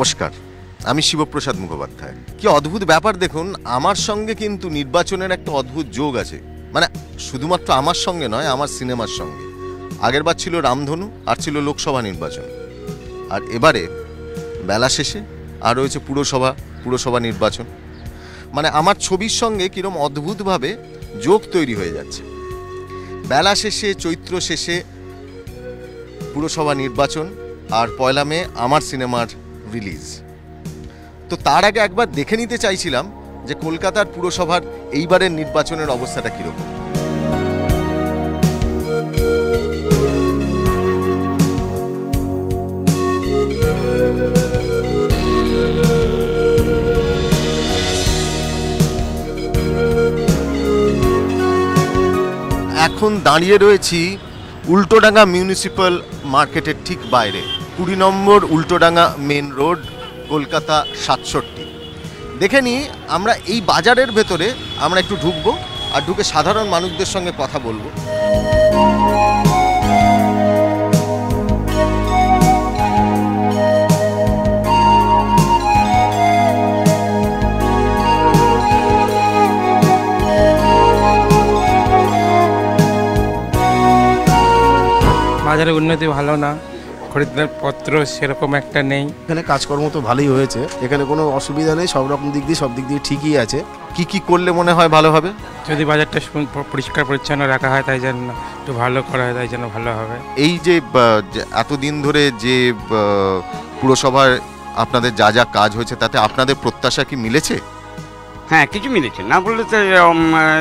নমস্কার, আমি শিবপ্রসাদ মুখোপাধ্যায়। কি অদ্ভুত ব্যাপার দেখুন, আমার সঙ্গে কিন্তু নির্বাচনের একটা অদ্ভুত যোগ আছে। মানে শুধুমাত্র আমার সঙ্গে নয়, আমার সিনেমার সঙ্গে। আগের বার ছিল রামধনু, আর ছিল লোকসভা নির্বাচন, আর এবারে বেলা শেষে আর রয়েছে পুরসভা নির্বাচন। মানে আমার ছবির সঙ্গে কিরম অদ্ভুতভাবে যোগ তৈরি হয়ে যাচ্ছে। বেলা শেষে, চৈত্র শেষে পুরসভা নির্বাচন, আর 1 মে আমার সিনেমার রিলিজ। তো তার আগে একবার দেখে নিতে চাইছিলাম যে কলকাতার পুরসভার এইবারের নির্বাচনের অবস্থাটা কীরকম। এখন দাঁড়িয়ে রয়েছি উল্টোডাঙ্গা মিউনিসিপ্যাল মার্কেটের ঠিক বাইরে, 20 নম্বর উল্টোডাঙ্গা মেন রোড, কলকাতা 67। দেখে নিই আমরা এই বাজারের ভেতরে আমরা একটু ঢুকবো, আর ঢুকে সাধারণ মানুষদের সঙ্গে কথা বলবো। বাজারের উন্নতি ভালো না, খরিদ্দার পত্র সেরকম একটা নেই। এখানে কাজকর্ম তো ভালোই হয়েছে, এখানে কোনো অসুবিধা নেই, সব রকম দিক দিয়ে ঠিকই আছে। কি করলে মনে হয় ভালো হবে? যদি বাজারটা পরিষ্কার পরিচ্ছন্ন রাখা হয়, তাই জন্য একটু ভালো করা হয়, তাই জন্য ভালো হবে। এই যে এতদিন ধরে যে পুরসভার আপনাদের যা যা কাজ হয়েছে, তাতে আপনাদের প্রত্যাশা কি মিলেছে? হ্যাঁ, কিছু মিলেছে, না বললে তো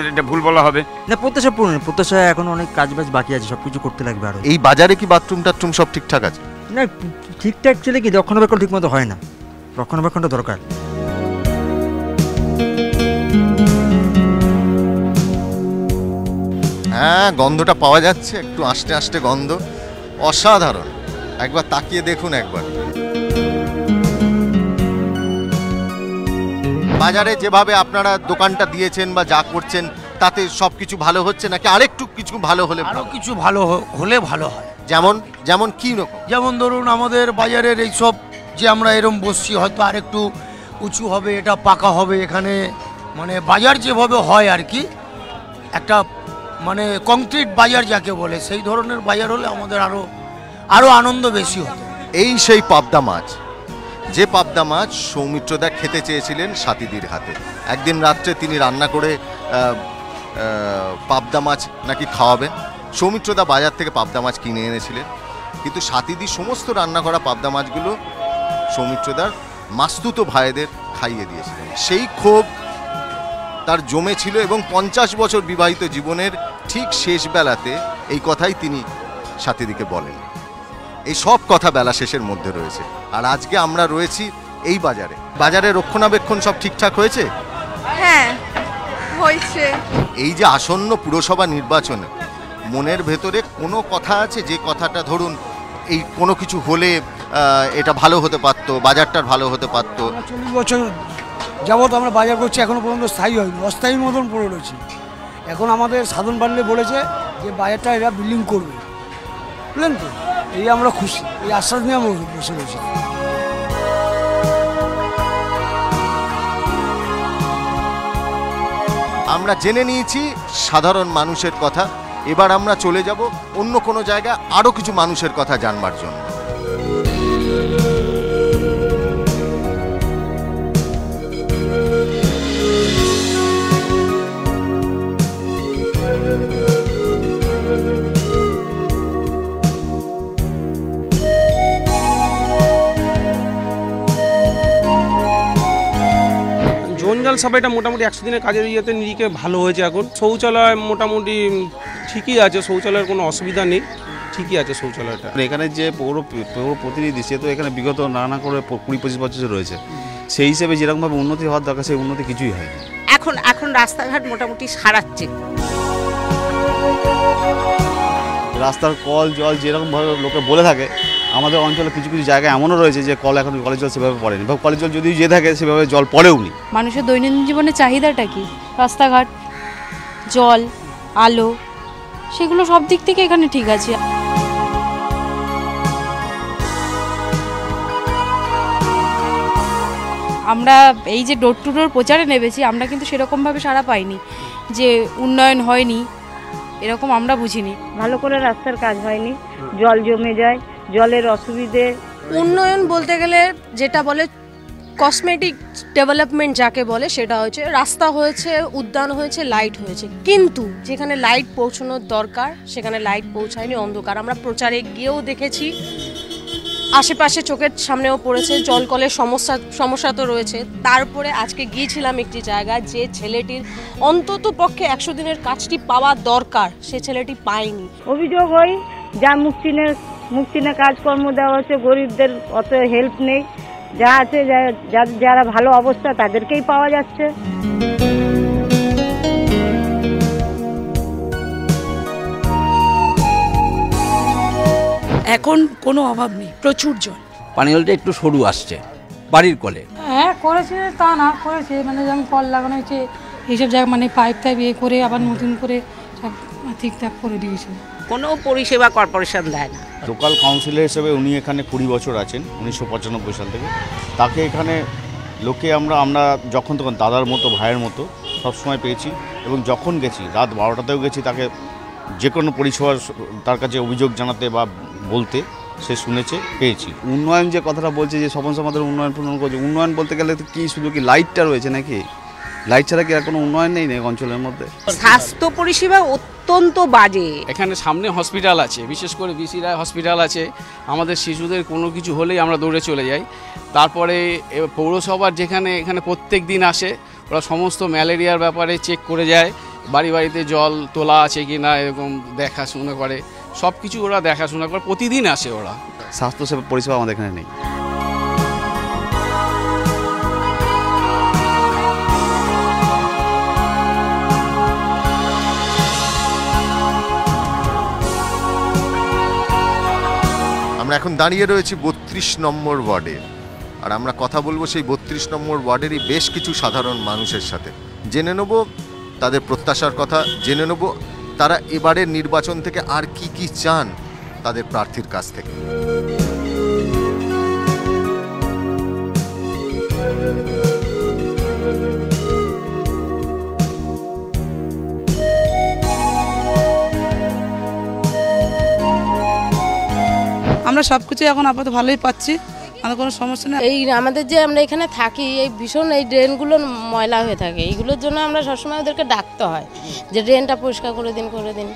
এটা ভুল বলা হবে। না, প্রত্যাশা এখন অনেক কাজ বাকি আছে, সবকিছু করতে লাগবে আরো। এই বাজারে কি বাথরুম টাথরুম সব ঠিকঠাক আছে? না, ঠিকঠাক ছিল কি, রক্ষণাবেক্ষণ ঠিক মতো হয় না, রক্ষণাবেক্ষণটা দরকার। হ্যাঁ, গন্ধটা পাওয়া যাচ্ছে, একটু আস্তে আস্তে গন্ধ, অসাধারণ। একবার তাকিয়ে দেখুন একবার। বাজারে যেভাবে আপনারা দোকানটা দিয়েছেন বা যা করছেন, তাতে সব কিছু ভালো হচ্ছে নাকি আরেকটু কিছু ভালো হলে? আরও কিছু ভালো হলে ভালো হয়। যেমন কি রকম? যেমন ধরুন, আমাদের বাজারের এই সব যে আমরা এরম বসছি, হয়তো আরেকটু উঁচু হবে, এটা পাকা হবে। এখানে মানে বাজার যেভাবে হয় আর কি, একটা মানে কংক্রিট বাজার যাকে বলে, সেই ধরনের বাজার হলে আমাদের আরও আনন্দ বেশি হতো। এই সেই পাবদা মাছ, যে পাবদা মাছ সৌমিত্রদা খেতে চেয়েছিলেন স্বাতীদির হাতে। একদিন রাত্রে তিনি রান্না করে পাবদা মাছ নাকি খাওয়াবেন। সৌমিত্রদা বাজার থেকে পাবদা মাছ কিনে এনেছিলেন, কিন্তু স্বাতীদি সমস্ত রান্না করা পাবদা মাছগুলো সৌমিত্রদার মাস্তুতো ভাইদের খাইয়ে দিয়েছিলেন। সেই ক্ষোভ তার জমেছিল, এবং 50 বছর বিবাহিত জীবনের ঠিক শেষ বেলাতে এই কথাই তিনি স্বাতীদিকে বলেন। এই সব কথা বেলা শেষের মধ্যে রয়েছে। আর আজকে আমরা রয়েছি এই বাজারে রক্ষণাবেক্ষণ সব ঠিকঠাক হয়েছে? হ্যাঁ, হয়েছে। এই যে আসন্ন পুরসভা নির্বাচনে মনের ভেতরে কোনো কথা আছে, যে কথাটা ধরুন এই কোনো কিছু হলে এটা ভালো হতে পারতো, বাজারটার ভালো হতে পারতো? 40 বছর যাবৎ আমরা বাজার করছি, এখনো পর্যন্ত স্থায়ী হয়নি, অস্থায়ী মতন পড়ে রয়েছে। এখন আমাদের সাধন পান্ডে বলেছে যে বাজারটা এরা বিল্ডিং করবে, বুঝলেন তো? এই আমরা খুশি, এই আশ্বাস নিয়ে আমরা বসে রয়েছি। আমরা জেনে নিয়েছি সাধারণ মানুষের কথা, এবার আমরা চলে যাব অন্য কোনো জায়গায় আরও কিছু মানুষের কথা জানবার জন্য। জঞ্জাল সাফাইটা মোটামুটি 100 দিনের কাজের ইয়েতে নিরিখে ভালো হয়েছে। এখন শৌচালয় মোটামুটি ঠিকই আছে, শৌচালয়ের কোনো অসুবিধা নেই, ঠিকই আছে শৌচালয়টা। এখানে যে পৌর প্রতিনিধি, সে তো এখানে বিগত নানা করে 20-25 বছর রয়েছে, সেই হিসেবে যেরকমভাবে উন্নতি হওয়ার দরকার, সেই উন্নতি কিছুই হয়নি। এখন রাস্তাঘাট মোটামুটি সারাচ্ছে। রাস্তার কল জল যেরকমভাবে লোকে বলে থাকে, আমাদের অঞ্চলে কিছু কিছু জায়গায় এমনও রয়েছে যে এখন কলের জল সেভাবে পড়েনি, বা কলের জল যদি যে থাকে সেভাবে জল পড়েও নি। মানুষের দৈনন্দিন জীবনের চাহিদাটা কি? রাস্তাঘাট, জল, আলো, সেগুলো সব দিক থেকে এখানে ঠিক আছে। আমরা এই যে ডোর টু ডোর প্রচারে নেমেছি, আমরা কিন্তু সেরকমভাবে সাড়া পাইনি যে উন্নয়ন হয়নি, এরকম আমরা বুঝিনি। ভালো করে রাস্তার কাজ হয়নি, জল জমে যায়, জলের অসুবিধে। উন্নয়ন বলতে গেলে যেটা বলে কসমেটিক ডেভেলপমেন্ট যাকে বলে, সেটা হয়েছে রাস্তা হয়েছে, উদ্যান হয়েছে, লাইট হয়েছে, কিন্তু যেখানে লাইট পৌঁছানোর দরকার সেখানে লাইট পৌঁছায়নি, অন্ধকার। আমরা প্রচারে গিয়েও দেখেছি, আশেপাশে চোখের সামনেও পড়েছে, জল কলের সমস্যা তো রয়েছে। তারপরে আজকে গিয়েছিলাম একটি জায়গায় যে ছেলেটির অন্তত পক্ষে 100 দিনের কাজটি পাওয়া দরকার, সে ছেলেটি পায়নি। অভিযোগ হয় যা মুক্তিনে কাজকর্ম দেওয়া হচ্ছে, গরিবদের অত হেল্প নেই, যা আছে যারা ভালো অবস্থা তাদেরকেই পাওয়া যাচ্ছে। এখন কোনো অভাব নেই, প্রচুর জল। পানীয় জলটা একটু সরু আসছে বাড়ির কলে। হ্যাঁ করেছে, তা না করেছে, মানে যেমন কল লাগানো হয়েছে এইসব জায়গা, মানে পাইপ টাইপ ইয়ে করে আবার নতুন করে সব ঠিকঠাক করে দিয়েছে। কোনো পরিষেবা কর্পোরেশন দেয় না। লোকাল কাউন্সিলর হিসেবে উনি এখানে 20 বছর আছেন, 1995 সাল থেকে। তাকে এখানে লোকে আমরা যখন তখন দাদার মতো, ভাইয়ের মতো সবসময় পেয়েছি, এবং যখন গেছি রাত 12টাতেও গেছি, তাকে যে কোনো পরিষেবার তার কাছে অভিযোগ জানাতে বা বলতে সে শুনেছে, পেয়েছি। উন্নয়ন যে কথাটা বলছে যে স্বপন সমাজের উন্নয়ন পূরণ করছে, উন্নয়ন বলতে গেলে কি শুধু কি লাইটটা রয়েছে নাকি? লাইট ছাড়া কি আর কোনো উন্নয়ন নেই অঞ্চলের মধ্যে? স্বাস্থ্য পরিষেবা অত্যন্ত বাজে। এখানে সামনে হসপিটাল আছে, বিশেষ করে বিসি রায় হসপিটাল আছে। আমাদের শিশুদের কোনো কিছু হলেই আমরা দৌড়ে চলে যাই। তারপরে পৌরসভার এখানে প্রত্যেক দিন আসে, ওরা সমস্ত ম্যালেরিয়ার ব্যাপারে চেক করে যায়, বাড়ি বাড়িতে জল তোলা আছে কি না এরকম দেখাশোনা করে, সব কিছু ওরা দেখাশোনা করে, প্রতিদিন আসে ওরা। স্বাস্থ্যসেবা পরিষেবা আমাদের এখানে নেই। আমরা এখন দাঁড়িয়ে রয়েছি 32 নম্বর ওয়ার্ডে, আর আমরা কথা বলবো সেই 32 নম্বর ওয়ার্ডেরই বেশ কিছু সাধারণ মানুষের সাথে। জেনে নেব তাদের প্রত্যাশার কথা, জেনে নেব তারা এবারের নির্বাচন থেকে আর কি কি চান তাদের প্রার্থীর কাছ থেকে। আমরা সব কিছু এখন আপাতত ভালোই পাচ্ছি, আমাদের কোনো সমস্যা নেই। এই আমাদের যে আমরা এখানে থাকি, এই ভীষণ এই ড্রেনগুলো ময়লা হয়ে থাকে, এইগুলোর জন্য আমরা সবসময় ওদেরকে ডাকতে হয় যে ড্রেনটা পরিষ্কার করে দিন।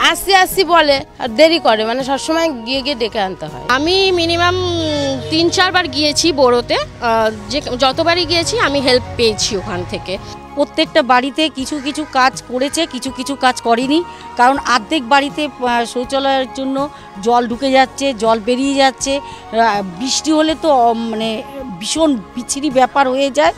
আসছি বলে আর দেরি করে, মানে সবসময় গিয়ে ডেকে আনতে হয়। আমি মিনিমাম 3-4 বার গিয়েছি বোরোতে, যে যতবারই গিয়েছি আমি হেল্প পেয়েছি ওখান থেকে। প্রত্যেকটা বাড়িতে কিছু কিছু কাজ করেছে, কিছু কিছু কাজ করেনি, কারণ অর্ধেক বাড়িতে শৌচালয়ের জন্য জল ঢুকে যাচ্ছে, জল বেরিয়ে যাচ্ছে, বৃষ্টি হলে তো মানে ভীষণ বিচ্ছিরি ব্যাপার হয়ে যায়।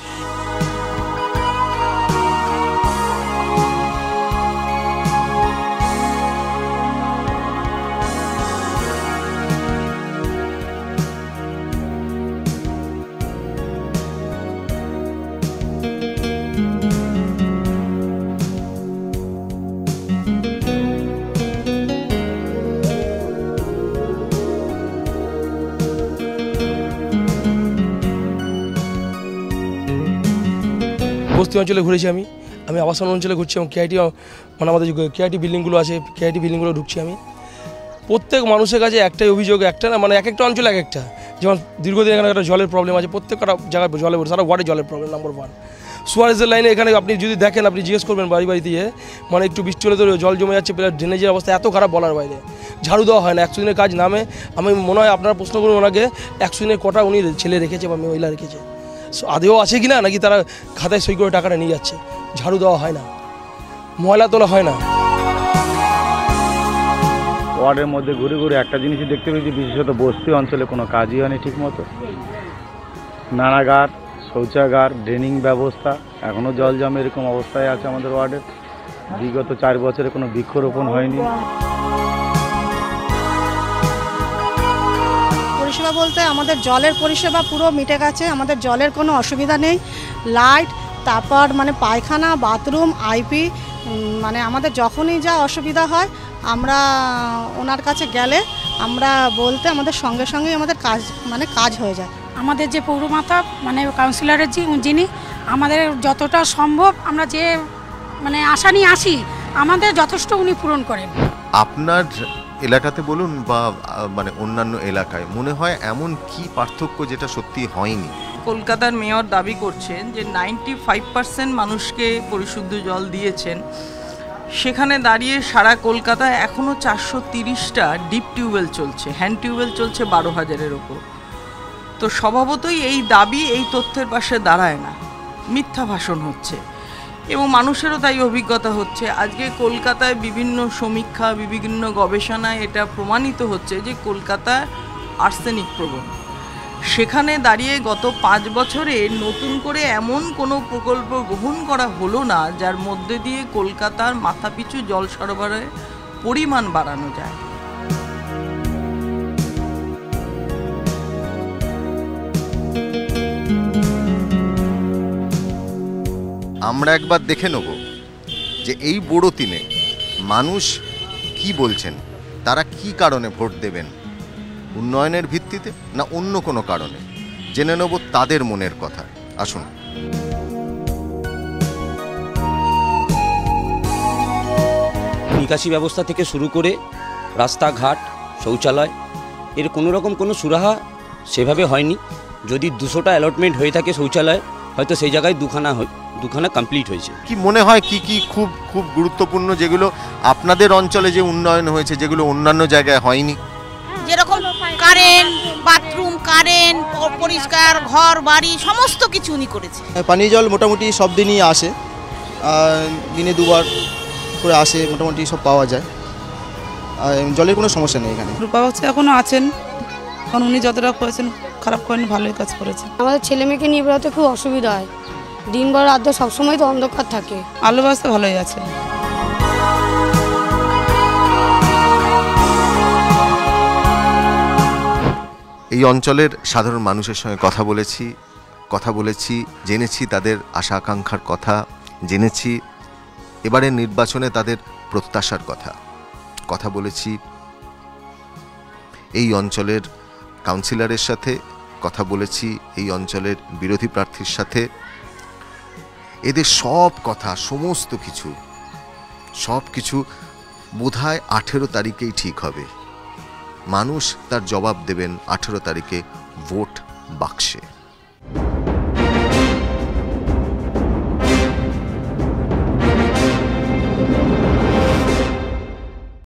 বস্তি অঞ্চলে ঘুরেছি আমি আবাসন অঞ্চলে ঘুরছি, এবং কেআইটি মানে আমাদের কেআইটি বিল্ডিংগুলো আছে, কেআইটি বিল্ডিংগুলো ঢুকছি আমি। প্রত্যেক মানুষের কাছে একটাই অভিযোগ, একটা না মানে এক একটা অঞ্চলে এক একটা, যেমন দীর্ঘদিন এখানে একটা জলের প্রবলেম আছে, প্রত্যেকটা জায়গায় জলের সারা ওয়ার্ডে জলের প্রবলেম নাম্বার 1। সুয়ারেজের লাইনে এখানে আপনি যদি দেখেন, আপনি জিজ্ঞেস করবেন বাড়ি দিয়ে, মানে একটু বৃষ্টি হলে তো জল জমে যাচ্ছে, প্লাস ড্রেনেজের অবস্থা এত খারাপ বলার বাইরে, ঝাড়ু দেওয়া হয় না। 100 দিনের কাজ নামে, আমি মনে হয় আপনারা প্রশ্ন করুন ওনাকে, 100 দিনের কটা উনি ছেলে রেখেছে বা মহিলা রেখেছে, আদেও আছে কি না, নাকি তারা খাতায় সই করে টাকাটা নিয়ে যাচ্ছে। ঝাড়ু দেওয়া হয় না, ময়লা তোলা হয় না। ওয়ার্ডের মধ্যে ঘুরে ঘুরে একটা জিনিসই দেখতে পেয়েছি, বিশেষত বস্তি অঞ্চলে কোনো কাজই হয়নি ঠিকমতো। নানাগার, শৌচাগার, ড্রেনিং ব্যবস্থা, এখনও জল জমে এরকম অবস্থায় আছে আমাদের ওয়ার্ডের। বিগত 4 বছরে কোনো বৃক্ষরোপণ হয়নি। পরিষেবা বলতে আমাদের জলের পরিষেবা পুরো মিটে গেছে, আমাদের জলের কোনো অসুবিধা নেই। লাইট, তারপর মানে পায়খানা, বাথরুম, আইপি, মানে আমাদের যখনই যা অসুবিধা হয় আমরা ওনার কাছে গেলে আমরা বলতে আমাদের সঙ্গে সঙ্গেই আমাদের কাজ হয়ে যায়। আমাদের যে পৌরমাতা মানে কাউন্সিলরের যিনি আমাদের যতটা সম্ভব আমরা যে মানে আশা নিয়ে আসি আমাদের যথেষ্ট উনি পূরণ করেন। আপনার এলাকাতে বলুন বা মানে অন্যান্য এলাকায় মনে হয় এমন কি পার্থক্য যেটা সত্যি হয়নি? কলকাতার মেয়র দাবি করছেন যে 95% মানুষকে পরিশুদ্ধ জল দিয়েছেন, সেখানে দাঁড়িয়ে সারা কলকাতায় এখনও 430টা ডিপ টিউবওয়েল চলছে, হ্যান্ড টিউবওয়েল চলছে 12,000-এর ওপর। তো স্বভাবতই এই দাবি এই তথ্যের পাশে দাঁড়ায় না, মিথ্যা ভাষণ হচ্ছে এবং মানুষেরও তাই অভিজ্ঞতা হচ্ছে। আজকে কলকাতায় বিভিন্ন সমীক্ষা, বিভিন্ন গবেষণায় এটা প্রমাণিত হচ্ছে যে কলকাতা আর্সেনিক প্রবণ। সেখানে দাঁড়িয়ে গত 5 বছরে নতুন করে এমন কোনো প্রকল্প গ্রহণ করা হলো না যার মধ্যে দিয়ে কলকাতার মাথাপিছু জল সরবরাহের পরিমাণ বাড়ানো যায়। আমরা একবার দেখে নেব যে এই বড়দিনে মানুষ কি বলছেন, তারা কি কারণে ভোট দেবেন, উন্নয়নের ভিত্তিতে না অন্য কোনো কারণে। জেনে নেব তাদের মনের কথা। আসুন। নিকাশি ব্যবস্থা থেকে শুরু করে রাস্তাঘাট, শৌচালয় এর কোনো রকম কোনো সুরাহা সেভাবে হয়নি। যদি 200টা অ্যালটমেন্ট হয়ে থাকে শৌচালয়, হয়তো সেই জায়গায় দুখানা কমপ্লিট হয়েছে। কি মনে হয় কি কি খুব খুব গুরুত্বপূর্ণ যেগুলো আপনাদের অঞ্চলে যে উন্নয়ন হয়েছে যেগুলো অন্যান্য জায়গায় হয়নি? যেরকম কারেন্ট, বাথরুম, কারেন্ট, পরিষ্কার ঘর বাড়ি সমস্ত কিছু উনি করেছে। পানীয় জল মোটামুটি সব দিনই আসে, দিনে 2বার করে আসে, মোটামুটি সব পাওয়া যায়, জলের কোনো সমস্যা নেই এখানে। রূপা বাচ্চা এখনও আছেন, কারণ উনি যতটা করেছেন খারাপ করেন, ভালোই কাজ করেছেন। আমাদের ছেলে মেয়েকে নিয়ে বেরোতে খুব অসুবিধা হয়, দিনভর রাত সবসময় তো অন্ধকার থাকে। আলো ব্যবস্থা ভালোই আছে। এই অঞ্চলের সাধারণ মানুষের সঙ্গে কথা বলেছি, জেনেছি তাদের আশা আকাঙ্ক্ষার কথা, জেনেছি এবারের নির্বাচনে তাদের প্রত্যাশার কথা বলেছি এই অঞ্চলের কাউন্সিলরের সাথে, কথা বলেছি এই অঞ্চলের বিরোধী প্রার্থীর সাথে। এদের সব কথা, সমস্ত কিছু বোধহয় 18 তারিখেই ঠিক হবে। মানুষ তার জবাব দেবেন 18 তারিখে ভোট বাক্সে।